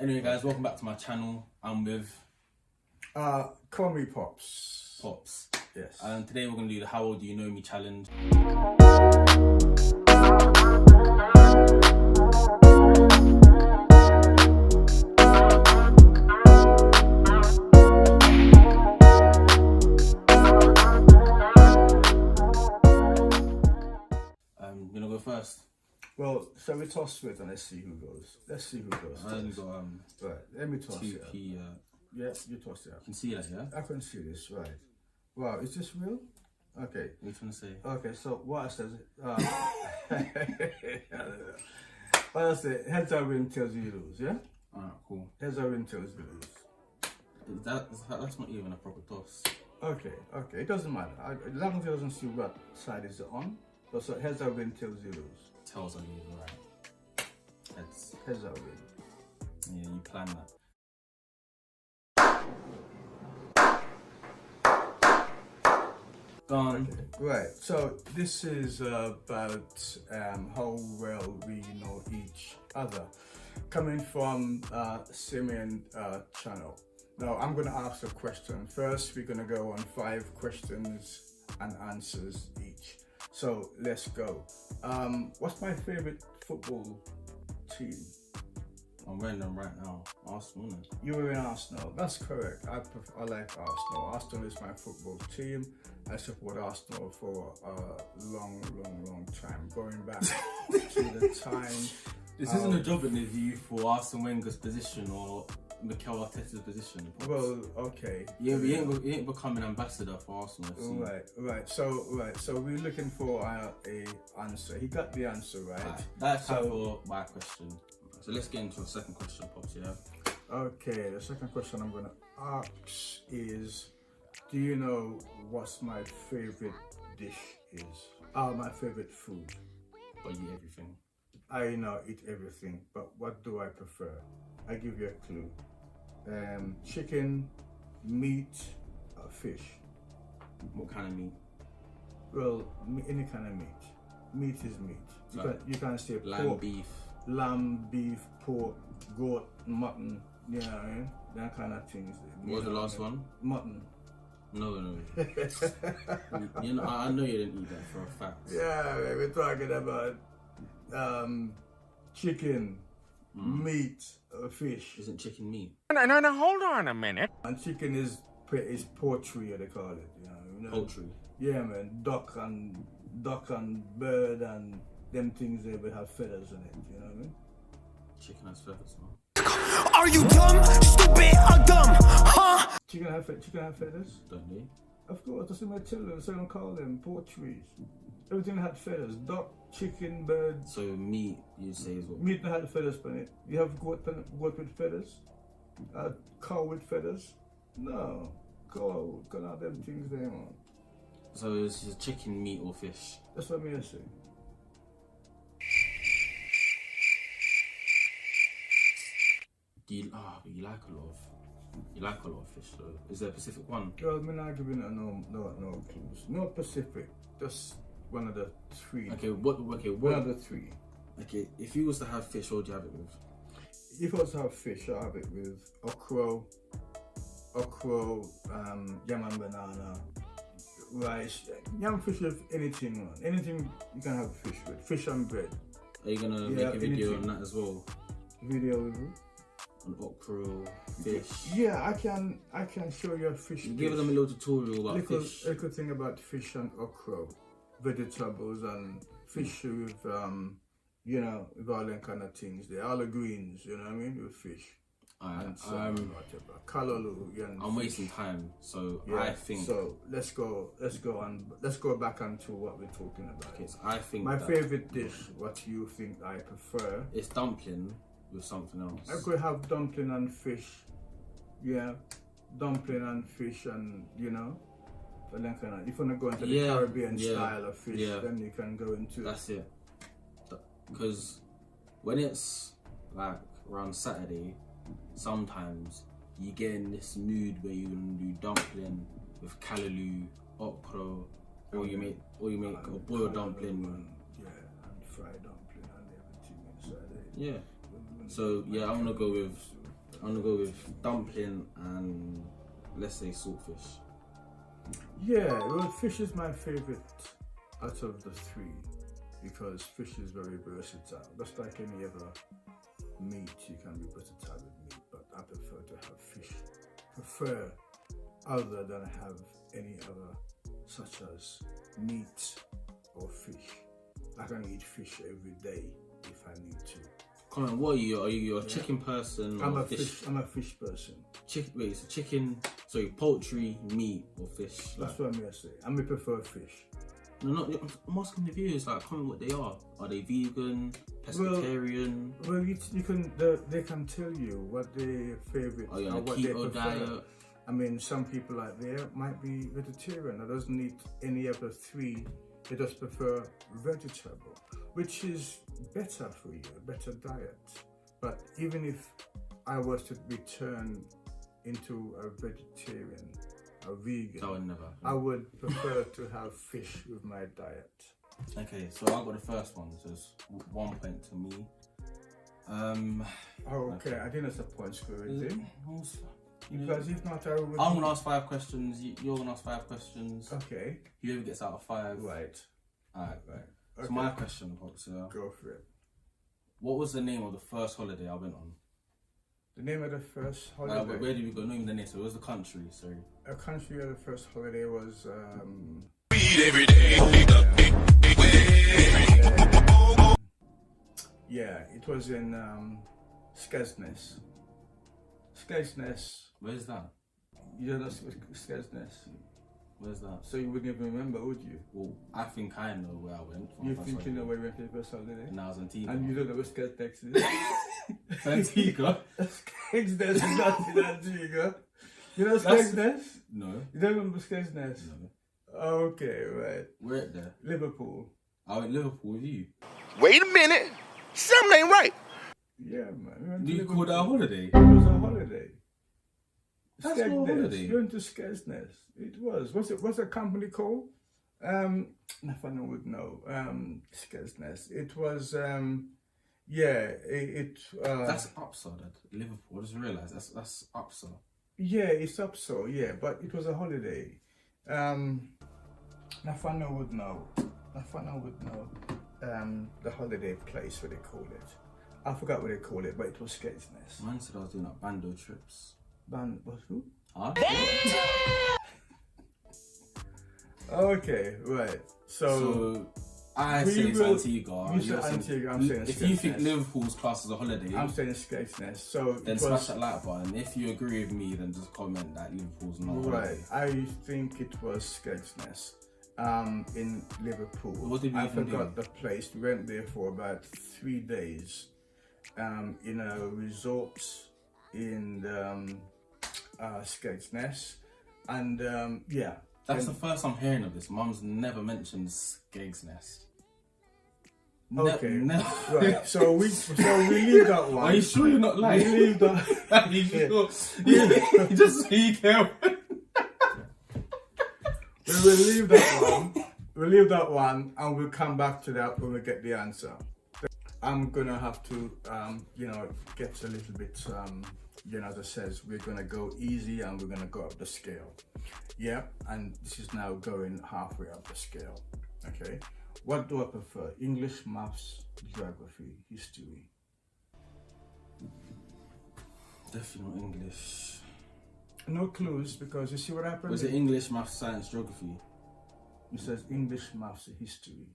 Anyway, guys, welcome back to my channel. I'm with call me Pops. Pops. Yes. And today we're gonna do the How Old Do You Know Me challenge. You wanna go first? Well, shall we toss it and let's see who goes? Let's see who goes. I only got right, let me toss it. 2p. Yeah, you toss it. You can see that, yeah? I can see this, right. Wow, is this real? Okay. What are you trying to say? Okay, so what I said, what I said, heads or win, tails you lose, yeah? Alright, cool. Heads or win, tails you lose. That's not even a proper toss. Okay, it doesn't matter. As long as it doesn't see what side is it on. So heads or win, tails you lose. Tails are you, right? Heads. Heads or win. Yeah, you plan that. Gone. Okay. Right, so this is about how well we know each other, coming from Simeon channel. Now I'm going to ask a question. First we're going to go on 5 questions and answers each. So let's go. What's my favorite football team? I'm wearing them right now. Arsenal. You were in Arsenal. That's correct. I like Arsenal. Arsenal is my football team. I support Arsenal for a long time. Going back to the time. This isn't a job interview for Arsene Wenger's position or Mikel Arteta's position. Well, okay. Yeah, we ain't becoming ambassador for Arsenal FC. Right. So we're looking for a answer. He got the answer right. That's for my question. So let's get into the second question, Pops. Yeah. Okay. The second question I'm gonna ask is, do you know what's my favorite dish is? My favorite food. I eat everything. I know eat everything, but what do I prefer? I give you a clue. Chicken, meat, fish. What kind of meat? Well, any kind of meat. Meat is meat. You can't say lamb, pork, beef. Lamb, beef, pork, goat, mutton. You know what I mean? That kind of things. What was the last one? Mutton. No. I know you didn't eat that for a fact. Yeah, we're talking about chicken, meat, fish. Isn't chicken meat? No, hold on a minute. And chicken is poultry, they call it. You know? Poultry. Yeah, man. Duck and bird and them things they will have feathers in it. You know what I mean? Chicken has feathers, man. Are you dumb, stupid, or dumb? Huh? Chicken have feathers? Don't they? Of course, that's what I tell them. So I don't call them poultry. Everything had feathers. Duck, chicken, bird. So meat, you say is what? Meat that had feathers on it. You have goat with feathers? Cow with feathers? No. Cow can't have them things there, man. So it's just chicken, meat, or fish? That's what I'm saying. You like a lot of fish though. Is there a specific one? Well, I'm not giving no clues. Not specific. Just one of the 3. Okay, what? One of the 3. Okay, if you was to have fish, what would you have it with? If I was to have fish, I'll have it with okra, yam and banana, rice. Yam fish with anything, man. Anything you can have fish with. Fish and bread. Are you gonna make a video on that as well? Video with you? On okra, fish. Yeah, I can show you a fish. Give them a little tutorial about fish. Little thing about fish and okra, vegetables and fish with with all them kind of things. They're all the greens, you know what I mean, with fish. And I'm wasting time, so yeah, I think. So let's go back onto what we're talking about. Okay, so I think my favorite dish. What you think I prefer? It's dumpling with something else. I could have dumpling and fish. Yeah, dumpling and fish, and but then if you want to go into the Caribbean style of fish, then you can go into. That's it. Because when it's like around Saturday, sometimes you get in this mood where you're gonna do dumpling with callaloo, okra, or you make a boiled dumpling. And fried dumpling and everything inside it. Yeah. So yeah, I'm gonna go with I'm gonna go with dumpling and let's say saltfish. Yeah, well, fish is my favorite out of the three because fish is very versatile. Just like any other meat, you can be versatile with meat, but I prefer to have fish. Prefer other than have any other, such as meat or fish. I can eat fish every day if I need to. Come on, what are you? Are you a chicken person or I'm a fish? fish. I'm a fish person. Wait, it's a chicken. Sorry, poultry, meat, or fish. That's what I'm gonna say. I may prefer fish. No, not. I'm asking the viewers. Like, comment what they are. Are they vegan, pescatarian? Well, you can. They can tell you what their favorite Are you on or a what they keto prefer. diet? I mean, some people out there might be vegetarian. That doesn't eat any of the three. They just prefer vegetable, which is better for you, a better diet. But even if I was to be turned into a vegetarian, a vegan, That would never. I would prefer to have fish with my diet. Okay, so I got the first one. So it's 1 point to me. Okay, I think that's a point scoring thing. Yeah. Because if not, I would. I'm gonna ask 5 questions. You're gonna ask 5 questions. Okay. Whoever gets out of 5. Right. Alright. Okay. So my question, Popstyle. Go for it. What was the name of the first holiday I went on? The name of the first holiday. But where did we go? Not even the name. So it was the country. Sorry. A country of the first holiday was. Yeah, it was in Skegness. Skegness. Where's that? You don't know Skegness, Where's that? so you wouldn't even remember, would you? Well, I think I know where I went. For my You first think you know holiday. where you went for the first holiday? And I was Antigua. And you don't know where Skegness is? Antigua? Skegness is not in Antigua. You know That's- Skegness? No. You don't remember Skegness? No. Okay, right. We're at there. Liverpool. I went Liverpool with you. Wait a minute. Something ain't right. Yeah, man. We went Do to you call that a Liverpool. holiday? It was a holiday. That's not a Skegness. holiday. You went to Skegness. It was. What's the company called? Nathaniel would know. Skegness. It was. That's Upside. Liverpool. I just realised that's Upside. Yeah, it's up so. Yeah, but it was a holiday. Nathaniel would know. Nathaniel would know. The holiday place, what they call it. I forgot what they call it, but it was Skegness. Man said I was doing like bando trips. Was who? Huh? Okay, right. So I we say it's will- Antigua. you said You're saying- Antigua, I'm saying If you think Skegness. Liverpool's class as a holiday, I'm saying Skegness. So then it smash was that like button. If you agree with me, then just comment that Liverpool's not a right. holiday. I think it was Skegness. In Liverpool. What did we I even forgot do? the place. We went there for about 3 days. In a resort in Skegness, and yeah. That's the first I'm hearing of this. Mum's never mentioned Skegness. Okay. Never. Right. So we leave that one. Are you sure you're not We lying? leave that. Are you sure? You just so you care. We will leave that one. We'll leave that one, and we'll come back to that when we get the answer. I'm gonna have to, get a little bit, as I says, we're gonna go easy and we're gonna go up the scale. Yeah, and this is now going halfway up the scale. Okay, what do I prefer? English, maths, geography, history? Definitely not English. No clues, because you see what happened? Was it English, maths, science, geography, It says English, maths, history.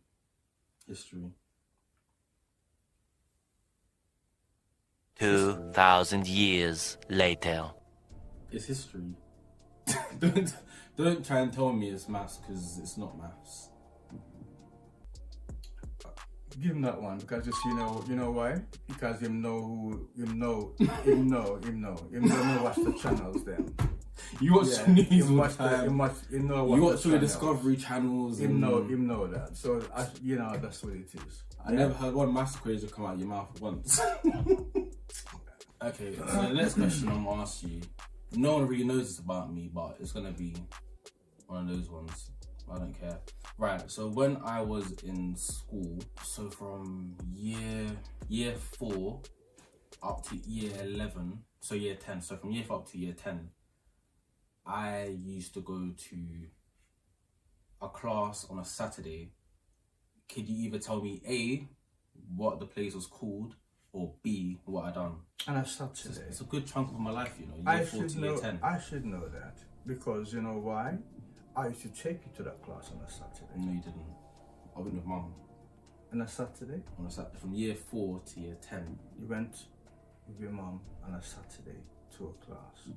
history? 2,000 years later. It's history. don't try and tell me it's maths because it's not maths. Give him that one because just you know why? Because him don't know watch the channels then. You watch Yeah, news him all the watch time. him watch You watch all the channels. Discovery channels. Him and know that. So that's what it is. I never heard one maths equation come out of your mouth once. Okay, so the next question I'm gonna ask you. No one really knows this about me, but it's gonna be one of those ones. I don't care. Right, so when I was in school, so from year 4 up to year 11, so year 10. So from year 4 up to year 10, I used to go to a class on a Saturday. Could you either tell me A, what the place was called, or B, what I done? On a Saturday. It's a good chunk of my life, you know. I Year 4 to year 10. I should know that, because you know why? I used to take you to that class on a Saturday. No, you didn't. I went with mum. On a Saturday? On a Saturday, from year 4 to year 10. You went with your mum on a Saturday to a class.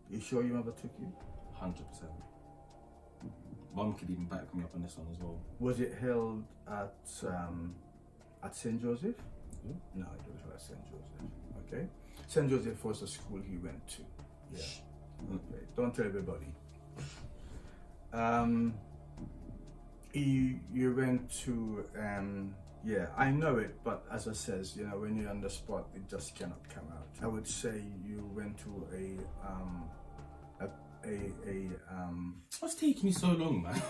You sure your mother took you? 100%. Mum could even back me up on this one as well. Was it held at St. Joseph? Yeah. No, it was at St. Joseph. Okay. St. Joseph was the school he went to. Yeah. Okay. Don't tell everybody. You went to yeah, I know it, but as I says, you know, when you're on the spot, it just cannot come out. I would say you went to What's taking you so long, man?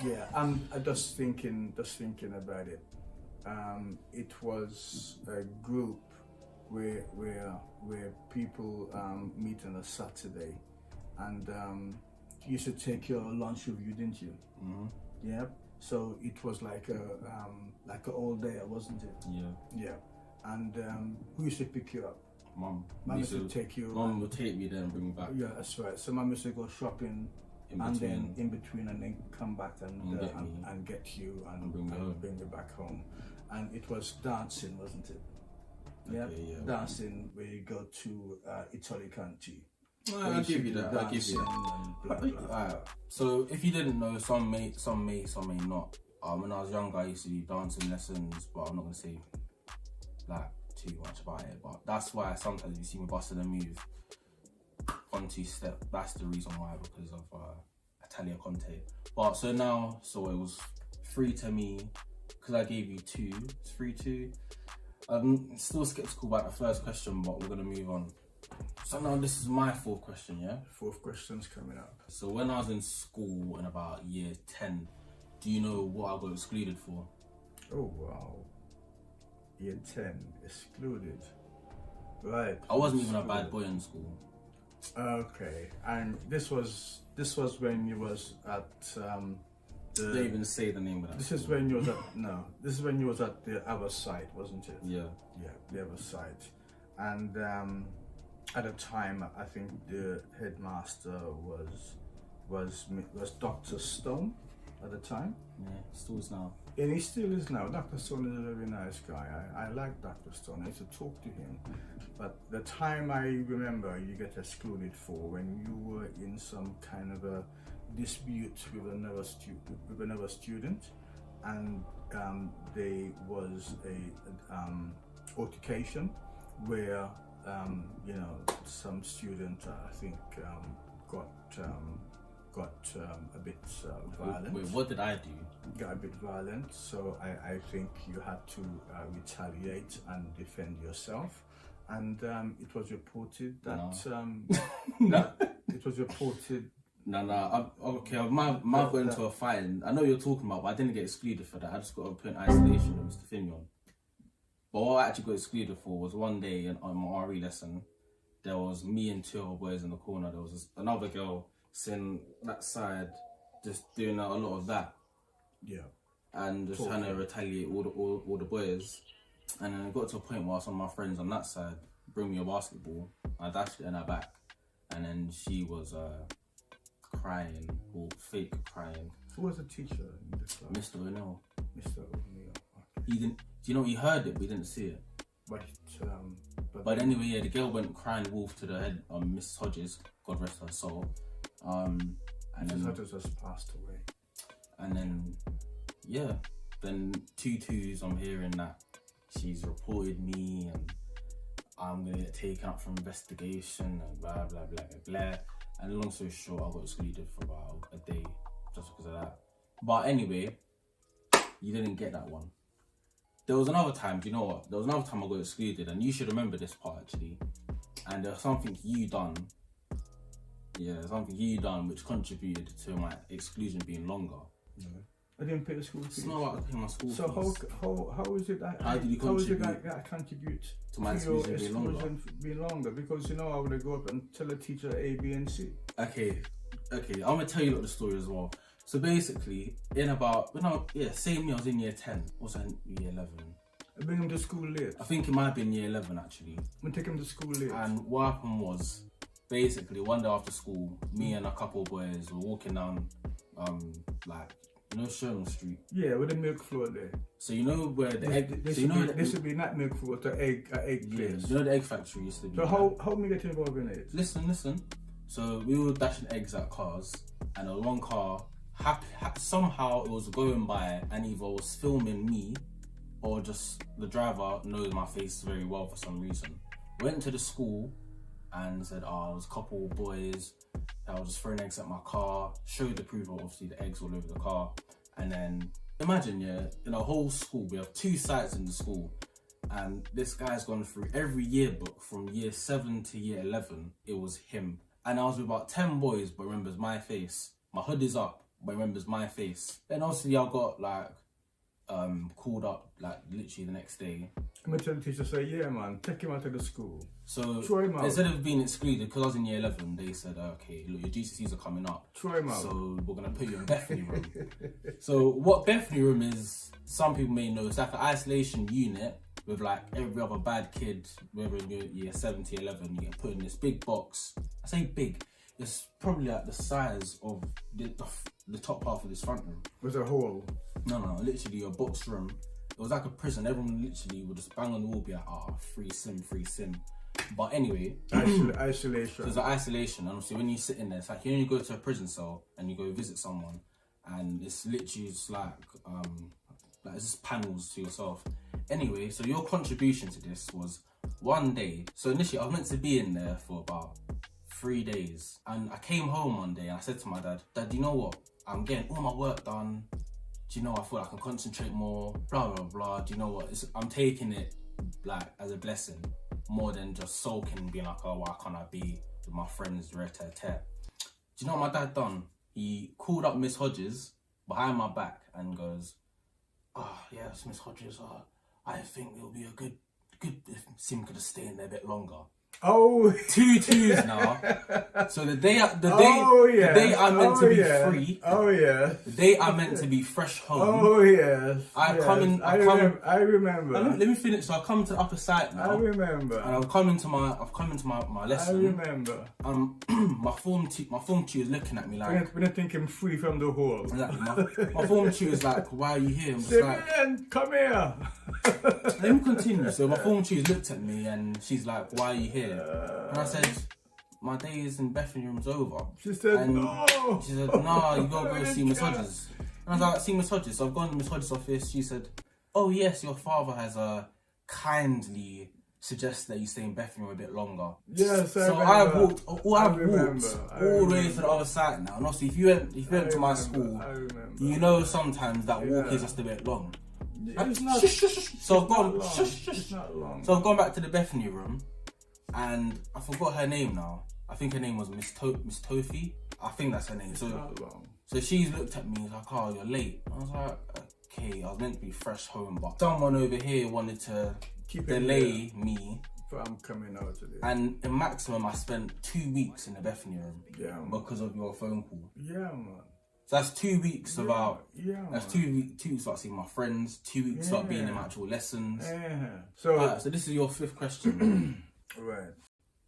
yeah, I'm just thinking about it. It was a group where people meet on a Saturday, and you used to take your lunch with you, didn't you? Mm-hmm. Yeah. So it was like a all day, wasn't it? Yeah. Yeah. And who used to pick you up? Mum. Mum used to take you. Mum would take me there and bring me back. Yeah, that's right. So mum used to go shopping, and then in between, and then come back and get you and bring you back home. And it was dancing, wasn't it? Yeah. Okay, yeah. Dancing where you go to Italy Canti. I'll give you that. I'll give you that. So if you didn't know, some may not. When I was younger, I used to do dancing lessons, but I'm not gonna say like too much about it. But that's why sometimes you see me busting a move on 2 step. That's the reason why, because of Italia Conte. But so now, so it was 3 to me because I gave you 2. It's 3-2. I'm still skeptical about the first question, but we're gonna move on. So now this is my 4th question, yeah? 4th question's coming up. So when I was in school in about year 10, do you know what I got excluded for? Oh wow. Year 10, excluded. Right. I wasn't even a bad boy in school. Okay. And this was when you was at Don't even say the name of that. This is when you was at the other side, wasn't it? Yeah. Yeah, the other side. And at the time, I think the headmaster was Dr. Stone at the time. Yeah, still is now. And he still is now. Dr. Stone is a very nice guy. I like Dr. Stone. I used to talk to him. But the time I remember you get excluded for when you were in some kind of a dispute with another student, and there was a altercation where you know, some student I think got a bit violent. Wait, what did I do? Got a bit violent, so I think you had to retaliate and defend yourself, and it was reported that it was reported. No, okay, I might go into a fight. I know you're talking about, but I didn't get excluded for that. I just got to put in isolation with Mr. Finion. But what I actually got excluded for was one day on my RE lesson, there was me and 2 other boys in the corner. There was another girl sitting that side, just doing a lot of that. Yeah. And just trying to retaliate all the boys. And then it got to a point where some of my friends on that side bring me a basketball. I dashed it in her back. And then she was crying, or fake crying. Who was the teacher in this class? Mr. O'Neill. Mr. O'Neill. Okay. He didn't. Do you know he heard it, but he didn't see it. But anyway, yeah, the girl went crying wolf to the head of Miss Hodges, God rest her soul. And Mrs. Hodges has passed away. And then, yeah, then 2 I'm hearing that she's reported me and I'm gonna get taken up for investigation and blah blah blah blah blah. And long story short, I got excluded for about a day just because of that. But anyway, you didn't get that one. There was another time, do you know what? There was another time I got excluded, and you should remember this part actually. And there's something you done. Yeah, something you done which contributed to my exclusion being longer. Mm-hmm. I didn't pay the school fees. It's not about paying my school So fees. how is it that How did you how is it contribute that contribute to my your exclusion being longer? exclusion being longer? Because I would go up and tell a teacher A, B, and C. Okay, I'm gonna tell you the story as well. So basically, same year I was in year 10, also in year 11. I bring him to school late. I think it might have been year 11 actually. We take him to school late. And what happened was, basically, one day after school, me and a couple of boys were walking down, Sherman Street. Yeah, with the milk floor there. So you know where the egg. This would be not milk floor, the egg place. You know the egg factory used to be. So how me get involved in it? Listen. So we were dashing eggs at cars, and a one car somehow it was going by and either was filming me, or just the driver knows my face very well for some reason. Went to the school and said, there was a couple of boys that was just throwing eggs at my car, showed the proof of obviously the eggs all over the car. And then imagine, in a whole school, we have 2 sites in the school, and this guy's gone through every yearbook from year 7 to year 11. It was him. And I was with about 10 boys, but remembers my face. My hood is up, but remembers my face. Then obviously I got called up literally the next day. I'm gonna tell the teacher, say, yeah man, take him out of the school. So throw him out. Instead of being excluded, because I was in year 11, they said, okay, look, your GCSEs are coming up. Throw him out. So we're gonna put you in Bethany room. So what Bethany room is, some people may know, it's like an isolation unit with every other bad kid, whether in year 7 to 11, you get put in this big box. I say big, it's probably the size of the top half of this front room. Was a hole? No, literally a box room. It was like a prison. Everyone literally would just bang on the wall, be like, free sim. But anyway, isolation. So it's an isolation, and obviously when you sit in there, it's like you only go to a prison cell and you go visit someone, and it's literally just it's just panels to yourself. Anyway, so your contribution to this was one day. So initially I was meant to be in there for about 3 days, and I came home one day and I said to my dad, you know what? I'm getting all my work done. Do you know, I feel like I can concentrate more, blah, blah, blah. Do you know what? I'm taking it as a blessing more than just sulking and being like, oh, why can't I be with my friends, Do you know what my dad done? He called up Miss Hodges behind my back and goes, yes, Miss Hodges, I think it'll be a good if Sim could have stayed in there a bit longer. Oh, 2 twos now. So the day I'm meant to be free. Oh yeah. The day I'm meant to be fresh home. Oh yes. I remember. Let me finish. So I come to the upper site now. I remember. And I've come into my lesson. I remember. My form tutor is looking at me like, we're not thinking free from the hole. Exactly. My form tutor is like, why are you here? I'm just like, come here. Let me continue. So my form tutor looked at me and she's like, why are you here? And I said, my days in Bethany room's over. She said, no. She said, no, you gotta go see Miss Hodges. And I was like, see Miss Hodges. So I've gone to Miss Hodges' office. She said, oh yes, your father has kindly suggested that you stay in Bethany room a bit longer. Yes, I've walked all the way to the other side now. And obviously, if you went to my school, you know sometimes that walk is just a bit long. It's not, so I've gone. It's not long. So I've gone back to the Bethany room, and I forgot her name now. I think her name was Miss Tofi. I think that's her name. So she's looked at me like, "Oh, you're late." I was like, "Okay, I was meant to be fresh home, but someone over here wanted to delay me from coming out today." And in maximum, I spent 2 weeks in the Bethany room. Yeah, because of your phone call. Yeah, man. So that's 2 weeks man. That's 2 weeks about seeing my friends, 2 weeks about being in actual lessons. Yeah. So this is your 5th question. Right.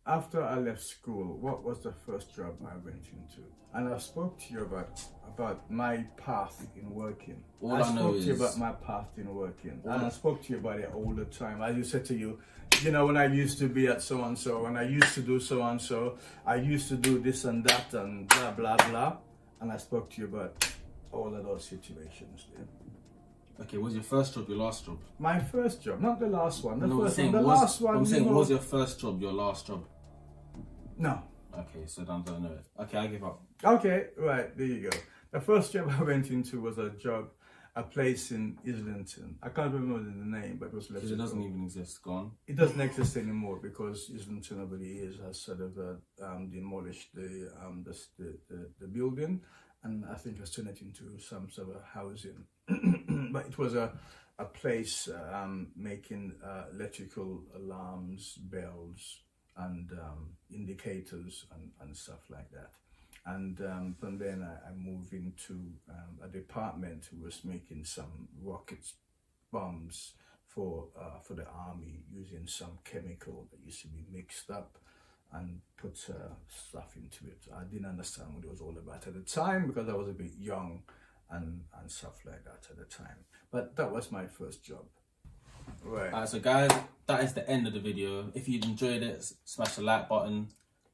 After I left school, what was the first job I went into? And I spoke to you about my path in working. I spoke to you about my path in working. And I spoke to you about it all the time. I used to say to you, you know, when I used to be at so-and-so, when I used to do so-and-so, I used to do this and that and blah, blah, blah. And I spoke to you about all of those situations there. Okay, was your first job your last job? My first job, not the last one. I'm saying, was your first job your last job? No. Okay, so I don't know it. Okay, I give up. Okay, right, there you go. The first job I went into was a place in Islington. I can't remember the name, but it was because it doesn't even exist. Gone. It doesn't exist anymore because Islington over the years has sort of demolished the building, and I think has turned it into some sort of housing. But it was a place making electrical alarms, bells, and indicators and stuff like that. And from then I moved into a department who was making some rockets, bombs for the army, using some chemical that used to be mixed up and put stuff into it. I didn't understand what it was all about at the time because I was a bit young and stuff like that at the time. But that was my first job. Right. Alright, so guys, that is the end of the video. If you enjoyed it, smash the like button.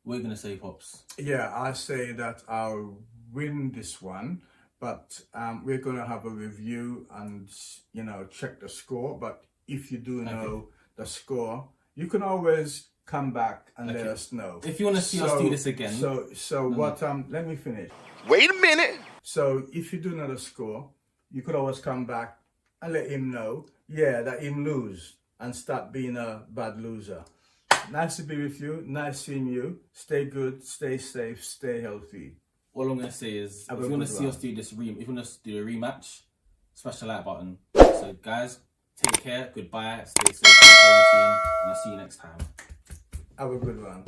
We're gonna say, Pops. Yeah, I say that I'll win this one, but we're gonna have a review and check the score. But if you do know the score, you can always come back and let us know. If you want to see us do this again. So what? Let me finish. Wait a minute. So if you do know the score, you could always come back and let him know. Yeah, that him lose and stop being a bad loser. Nice to be with you. Nice seeing you. Stay good. Stay safe. Stay healthy. All I'm gonna say is, if you want to see us do this if you want us to do a rematch, smash the like button. So guys, take care. Goodbye. Stay safe in quarantine, and I'll see you next time. Have a good one.